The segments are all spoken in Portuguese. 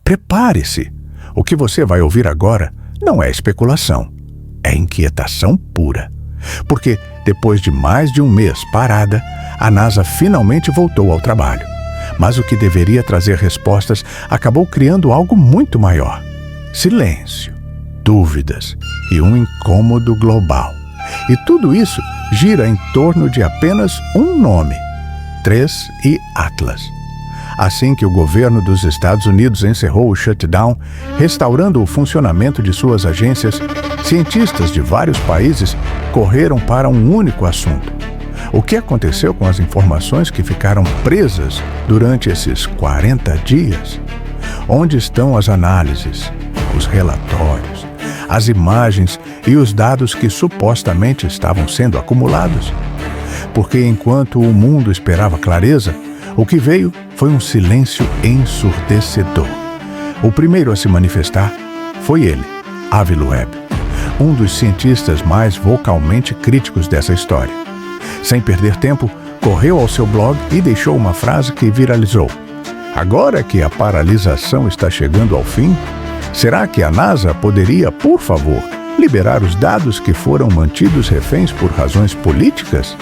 Prepare-se! O que você vai ouvir agora não é especulação, é inquietação pura. Porque, depois de mais de um mês parada, a NASA finalmente voltou ao trabalho. Mas o que deveria trazer respostas acabou criando algo muito maior: silêncio, dúvidas e um incômodo global. E tudo isso gira em torno de apenas um nome: 3I Atlas. Assim que o governo dos Estados Unidos encerrou o shutdown, restaurando o funcionamento de suas agências, cientistas de vários países correram para um único assunto: o que aconteceu com as informações que ficaram presas durante esses 40 dias? Onde estão as análises, os relatórios, as imagens e os dados que supostamente estavam sendo acumulados? Porque enquanto o mundo esperava clareza, o que veio foi um silêncio ensurdecedor. O primeiro a se manifestar foi ele, Avi Loeb, um dos cientistas mais vocalmente críticos dessa história. Sem perder tempo, correu ao seu blog e deixou uma frase que viralizou: agora que a paralisação está chegando ao fim, será que a NASA poderia, por favor, liberar os dados que foram mantidos reféns por razões políticas?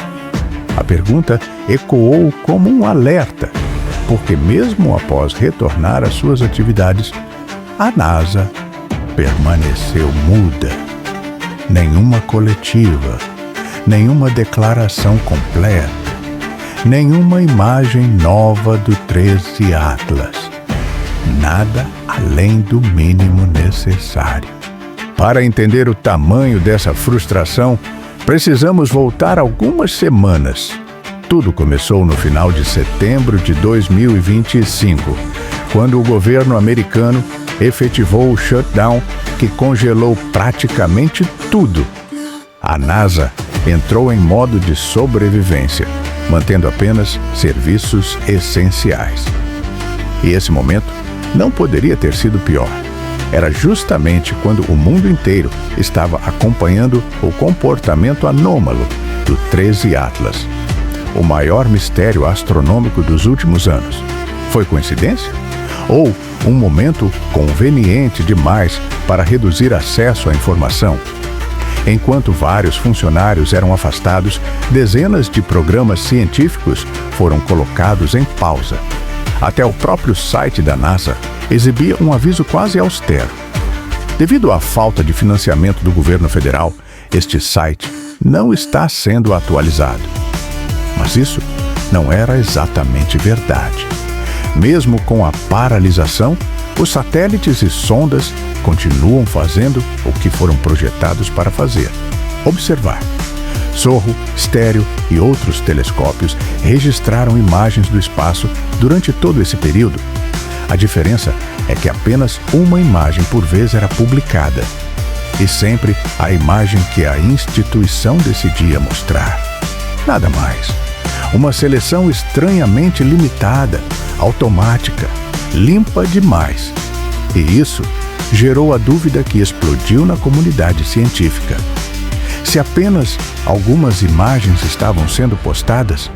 A pergunta ecoou como um alerta, porque mesmo após retornar às suas atividades, a NASA permaneceu muda. Nenhuma coletiva, nenhuma declaração completa, nenhuma imagem nova do 3I Atlas. Nada além do mínimo necessário. Para entender o tamanho dessa frustração, precisamos voltar algumas semanas. Tudo começou no final de setembro de 2025, quando o governo americano efetivou o shutdown que congelou praticamente tudo. A NASA entrou em modo de sobrevivência, mantendo apenas serviços essenciais. E esse momento não poderia ter sido pior. Era justamente quando o mundo inteiro estava acompanhando o comportamento anômalo do 3I Atlas, o maior mistério astronômico dos últimos anos. Foi coincidência? Ou um momento conveniente demais para reduzir acesso à informação? Enquanto vários funcionários eram afastados, dezenas de programas científicos foram colocados em pausa. Até o próprio site da NASA exibia um aviso quase austero. Devido à falta de financiamento do governo federal, este site não está sendo atualizado. Mas isso não era exatamente verdade. Mesmo com a paralisação, os satélites e sondas continuam fazendo o que foram projetados para fazer: observar. Sorro, Estéreo e outros telescópios registraram imagens do espaço durante todo esse período. A diferença é que apenas uma imagem por vez era publicada, e sempre a imagem que a instituição decidia mostrar. Nada mais. Uma seleção estranhamente limitada, automática, limpa demais. E isso gerou a dúvida que explodiu na comunidade científica. Se apenas algumas imagens estavam sendo postadas,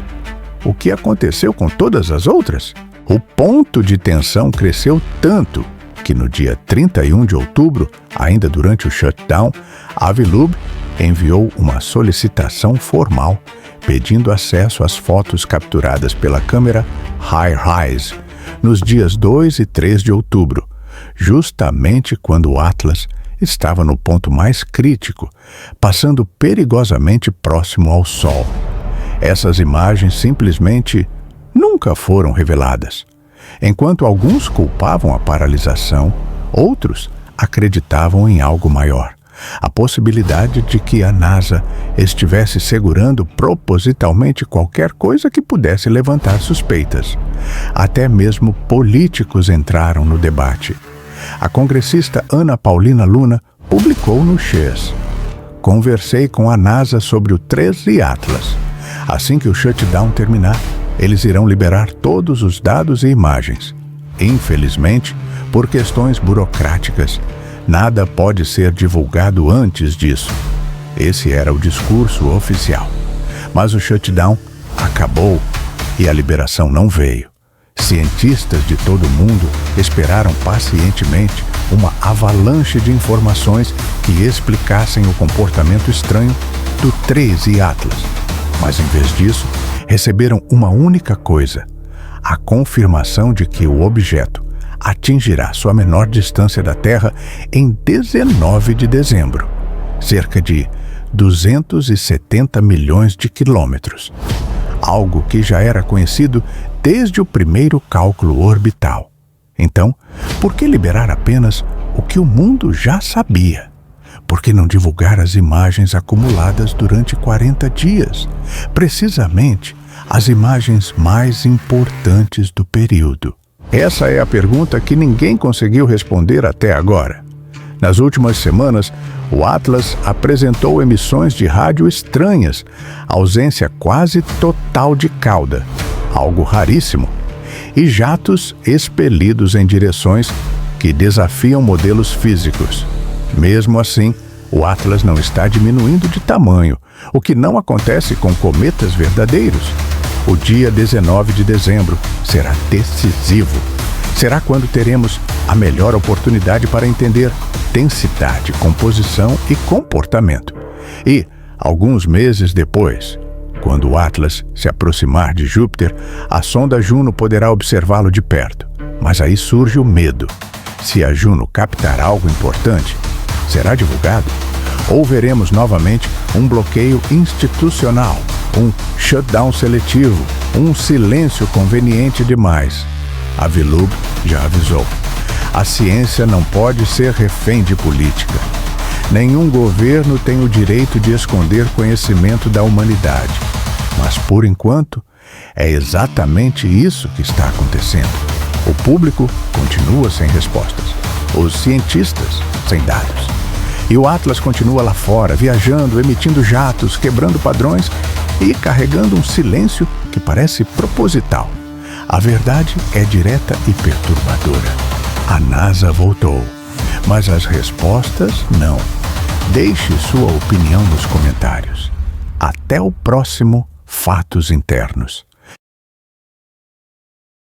o que aconteceu com todas as outras? O ponto de tensão cresceu tanto que no dia 31 de outubro, ainda durante o shutdown, Avi Loeb enviou uma solicitação formal pedindo acesso às fotos capturadas pela câmera HiRISE nos dias 2 e 3 de outubro, justamente quando o Atlas estava no ponto mais crítico, passando perigosamente próximo ao Sol. Essas imagens simplesmente nunca foram reveladas. Enquanto alguns culpavam a paralisação, outros acreditavam em algo maior: a possibilidade de que a NASA estivesse segurando propositalmente qualquer coisa que pudesse levantar suspeitas. Até mesmo políticos entraram no debate. A congressista Ana Paulina Luna publicou no X: conversei com a NASA sobre o 3I Atlas. Assim que o shutdown terminar, eles irão liberar todos os dados e imagens. Infelizmente, por questões burocráticas, nada pode ser divulgado antes disso. Esse era o discurso oficial. Mas o shutdown acabou e a liberação não veio. Cientistas de todo o mundo esperaram pacientemente uma avalanche de informações que explicassem o comportamento estranho do 13 Atlas. Mas, em vez disso, receberam uma única coisa: a confirmação de que o objeto atingirá sua menor distância da Terra em 19 de dezembro, cerca de 270 milhões de quilômetros, algo que já era conhecido desde o primeiro cálculo orbital. Então, por que liberar apenas o que o mundo já sabia? Por que não divulgar as imagens acumuladas durante 40 dias? Precisamente as imagens mais importantes do período. Essa é a pergunta que ninguém conseguiu responder até agora. Nas últimas semanas, o Atlas apresentou emissões de rádio estranhas, ausência quase total de cauda, algo raríssimo, e jatos expelidos em direções que desafiam modelos físicos. Mesmo assim, o Atlas não está diminuindo de tamanho, o que não acontece com cometas verdadeiros. O dia 19 de dezembro será decisivo. Será quando teremos a melhor oportunidade para entender densidade, composição e comportamento. E, alguns meses depois, quando o Atlas se aproximar de Júpiter, a sonda Juno poderá observá-lo de perto. Mas aí surge o medo. Se a Juno captar algo importante, será divulgado? Ou veremos novamente um bloqueio institucional, um shutdown seletivo, um silêncio conveniente demais? A Vilub já avisou. A ciência não pode ser refém de política. Nenhum governo tem o direito de esconder conhecimento da humanidade. Mas, por enquanto, é exatamente isso que está acontecendo. O público continua sem respostas. Os cientistas sem dados. E o Atlas continua lá fora, viajando, emitindo jatos, quebrando padrões e carregando um silêncio que parece proposital. A verdade é direta e perturbadora. A NASA voltou, mas as respostas não. Deixe sua opinião nos comentários. Até o próximo Fatos Internos.